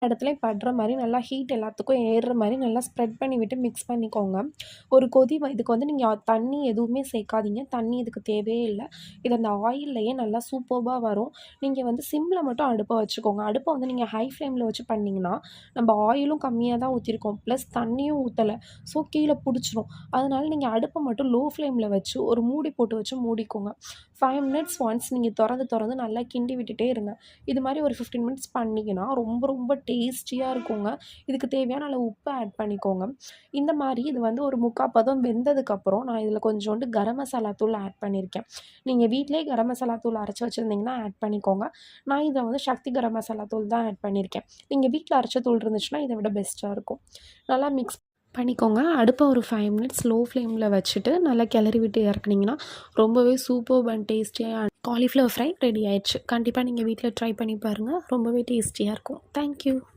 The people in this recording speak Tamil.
இடத்துலயும் படுற மாரி நல்லா ஹீட் எல்லாத்துக்கும் ஏறுற மாரி நல்லா ஸ்ப்ரெட் பண்ணி விட்டு மிக்ஸ் பண்ணிக்கோங்க. ஒரு இதுக்கு வந்து நீங்க தண்ணி எதுவுமே சேர்க்காதீங்க. தண்ணி இதுக்கு தேவையே இல்ல. இது அந்த ஆயில்லயே நல்லா சூப்பர்பா வரும். நீங்க வந்து சிம்ல மட்டும் அடுப்ப வச்சுக்கோங்க. அடுப்ப வந்து நீங்க ஹை ஃப்ளேம்ல வச்சு பண்ணீங்கன்னா, நம்ம ஆயிலும் கம்மியா தான் ஊத்தியிருக்கோம். ப்ளஸ் தண்ணியும் ஊத்தல. ஸோ கீழ புடிச்சிரும். அதனால நீங்க அடுப்ப மட்டும் லோ ஃப்ளேம்ல வச்சு ஒரு மூடி போட்டு வச்சு மூடிக்கோங்க. 5 மினிட்ஸ் ஒன்ஸ் நீங்க தொறந்து தொறந்து நல்லா கிண்டி விட்டுட்டே இருங்க. இது மாரி ஒரு 15 மினிட்ஸ் பண்ணீங்கன்னா, ரொம்ப ரொம்ப டேஸ்டியா இருக்குங்க. இதுக்கு தேவையான அளவு உப்பு ஆட் பண்ணிக்கோங்க. இந்த மாரி இது வந்து ஒரு 3/4 பதம் வெந்ததுக்கப்புறம், நான் இதில கொஞ்சோண்டு கரம் மசாலா தூள் ஆட் பண்ணியிருக்கேன். நீங்க வீட்லயே கரம் மசாலா தூள் அரைச்சு வச்சிருந்தீங்கன்னா ஆட் பண்ணிக்கோங்க. நான் இத வந்து சக்தி கரம் மசாலா தூள் தான் ஆட் பண்ணியிருக்கேன். நீங்க வீட்ல அரைச்ச தூள் இருந்துச்சுன்னா, இத விட பெஸ்ட்டா இருக்கும். நல்லா மிக்ஸ் பண்ணிக்கோங்க. அடுப்ப ஒரு 5 மினிட்ஸ் லோ ஃப்ளேம்ல வச்சுட்டு, நல்லா கிளறி விட்டு இறக்குனீங்கன்னா, ரொம்பவே சூப்பர்ப் அண்ட் டேஸ்டியா காலிஃப்ளவர் ஃப்ரை ரெடி ஆயிடுச்சு. கண்டிப்பா நீங்க வீட்ல ட்ரை பண்ணி பாருங்க. ரொம்பவே டேஸ்டியா இருக்கும். Thank you.